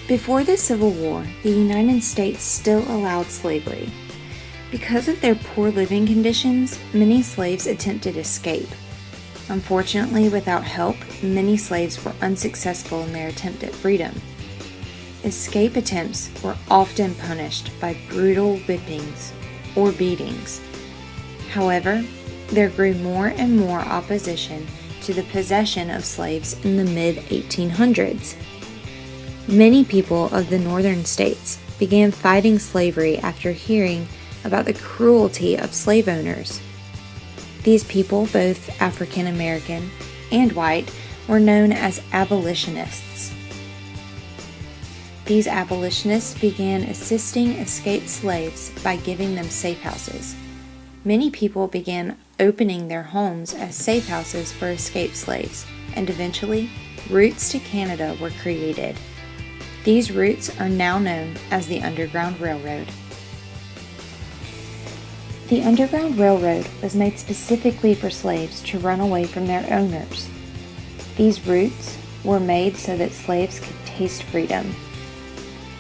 Before the Civil War, the United States still allowed slavery. Because of their poor living conditions, many slaves attempted escape. Unfortunately, without help, many slaves were unsuccessful in their attempt at freedom. Escape attempts were often punished by brutal whippings or beatings. However, there grew more and more opposition to the possession of slaves in the mid-1800s. Many people of the northern states began fighting slavery after hearing about the cruelty of slave owners. These people, both African American and white, were known as abolitionists. These abolitionists began assisting escaped slaves by giving them safe houses. Many people began opening their homes as safe houses for escaped slaves, and eventually, routes to Canada were created. These routes are now known as the Underground Railroad. The Underground Railroad was made specifically for slaves to run away from their owners. These routes were made so that slaves could taste freedom.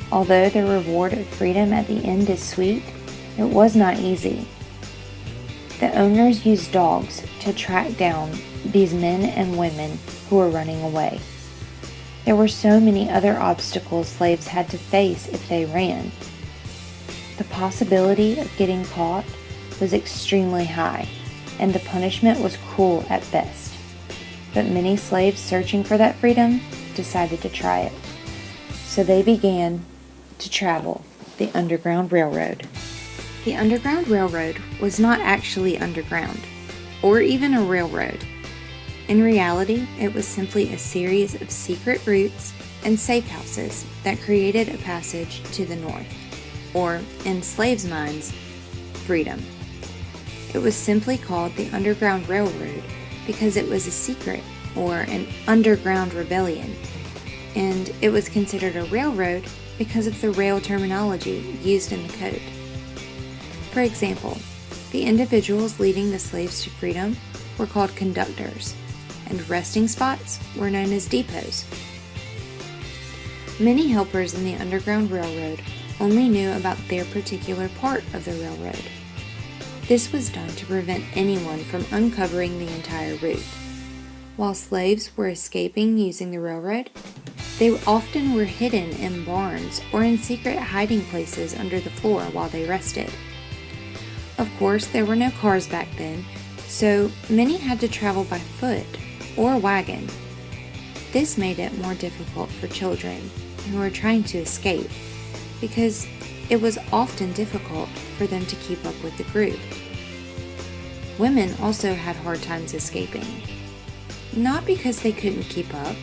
Although the reward of freedom at the end is sweet, it was not easy. The owners used dogs to track down these men and women who were running away. There were so many other obstacles slaves had to face if they ran. The possibility of getting caught was extremely high, and the punishment was cruel at best. But many slaves searching for that freedom decided to try it. So they began to travel the Underground Railroad. The Underground Railroad was not actually underground, or even a railroad. In reality, it was simply a series of secret routes and safe houses that created a passage to the north, or, in slaves' minds, freedom. It was simply called the Underground Railroad because it was a secret, or an underground rebellion, and it was considered a railroad because of the rail terminology used in the code. For example, the individuals leading the slaves to freedom were called conductors, and resting spots were known as depots. Many helpers in the Underground Railroad only knew about their particular part of the railroad. This was done to prevent anyone from uncovering the entire route. While slaves were escaping using the railroad, they often were hidden in barns or in secret hiding places under the floor while they rested. Of course, there were no cars back then, so many had to travel by foot or wagon. This made it more difficult for children who were trying to escape, because it was often difficult for them to keep up with the group. Women also had hard times escaping, not because they couldn't keep up,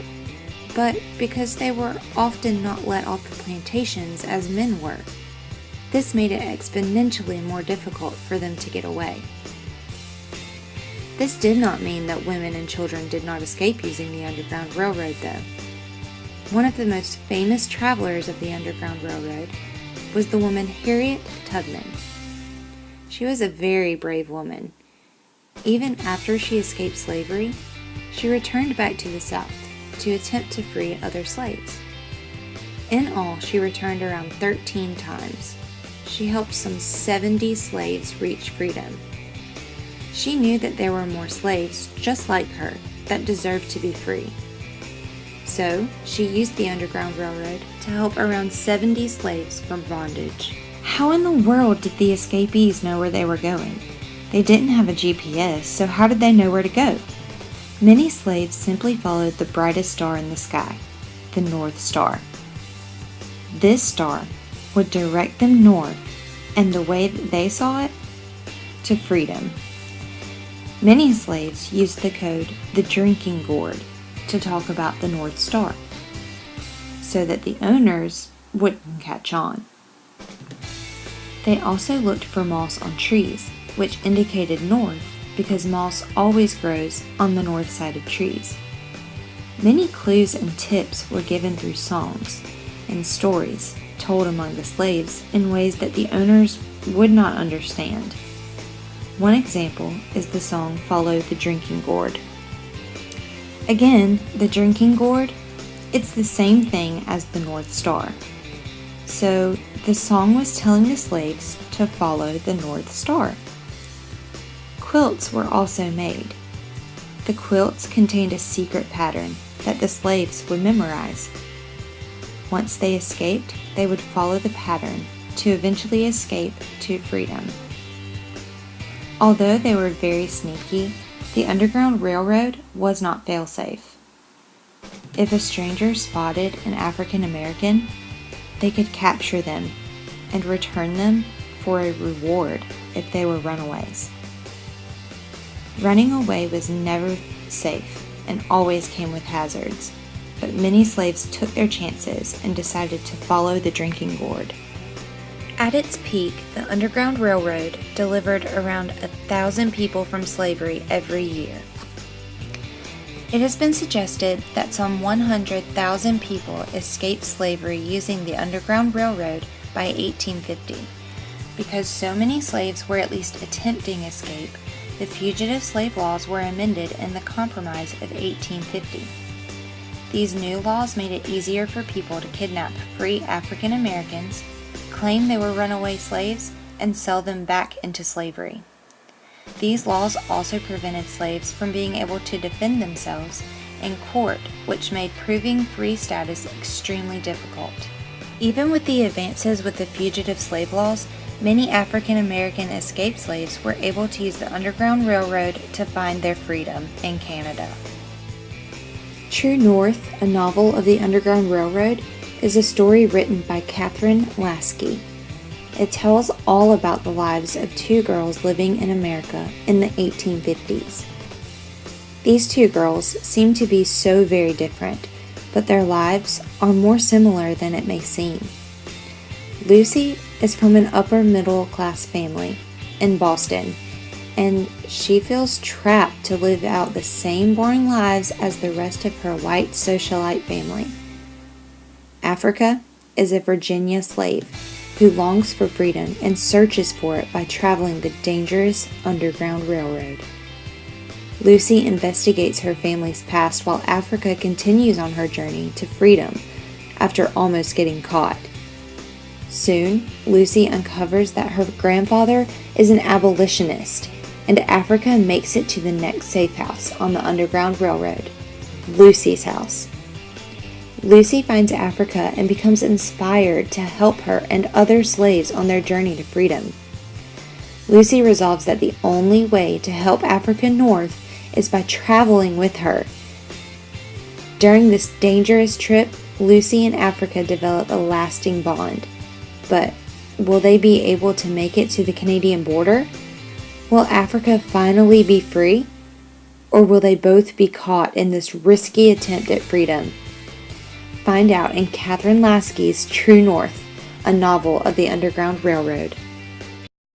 but because they were often not let off the plantations as men were. This made it exponentially more difficult for them to get away. This did not mean that women and children did not escape using the Underground Railroad, though. One of the most famous travelers of the Underground Railroad was the woman Harriet Tubman. She was a very brave woman. Even after she escaped slavery, she returned back to the South to attempt to free other slaves. In all, she returned around 13 times. She helped some 70 slaves reach freedom. She knew that there were more slaves just like her that deserved to be free. So, she used the Underground Railroad to help around 70 slaves from bondage. How in the world did the escapees know where they were going? They didn't have a GPS, so how did they know where to go? Many slaves simply followed the brightest star in the sky, the North Star. This star would direct them north, and the way that they saw it, to freedom. Many slaves used the code the drinking gourd to talk about the North Star, so that the owners wouldn't catch on. They also looked for moss on trees, which indicated north because moss always grows on the north side of trees. Many clues and tips were given through songs and stories told among the slaves in ways that the owners would not understand. One example is the song Follow the Drinking Gourd. Again, the drinking gourd It's the same thing as the North Star. So the song was telling the slaves to follow the North Star. Quilts were also made. The quilts contained a secret pattern that the slaves would memorize. Once they escaped, they would follow the pattern to eventually escape to freedom. Although they were very sneaky, the Underground Railroad was not fail-safe. If a stranger spotted an African American, they could capture them and return them for a reward if they were runaways. Running away was never safe and always came with hazards, but many slaves took their chances and decided to follow the drinking gourd. At its peak, the Underground Railroad delivered around 1,000 people from slavery every year. It has been suggested that some 100,000 people escaped slavery using the Underground Railroad by 1850. Because so many slaves were at least attempting escape, the fugitive slave laws were amended in the Compromise of 1850. These new laws made it easier for people to kidnap free African Americans, claim they were runaway slaves, and sell them back into slavery. These laws also prevented slaves from being able to defend themselves in court, which made proving free status extremely difficult. Even with the advances with the fugitive slave laws, many African American escaped slaves were able to use the Underground Railroad to find their freedom in Canada. True North, a novel of the Underground Railroad, is a story written by Catherine Lasky. It tells all about the lives of two girls living in America in the 1850s. These two girls seem to be so very different, but their lives are more similar than it may seem. Lucy is from an upper middle class family in Boston, and she feels trapped to live out the same boring lives as the rest of her white socialite family. Africa is a Virginia slave who longs for freedom and searches for it by traveling the dangerous Underground Railroad. Lucy investigates her family's past while Africa continues on her journey to freedom after almost getting caught. Soon, Lucy uncovers that her grandfather is an abolitionist, and Africa makes it to the next safe house on the Underground Railroad, Lucy's house. Lucy finds Africa and becomes inspired to help her and other slaves on their journey to freedom. Lucy resolves that the only way to help Africa North is by traveling with her. During this dangerous trip, Lucy and Africa develop a lasting bond. But will they be able to make it to the Canadian border? Will Africa finally be free? Or will they both be caught in this risky attempt at freedom? Find out in Catherine Lasky's True North, a novel of the Underground Railroad.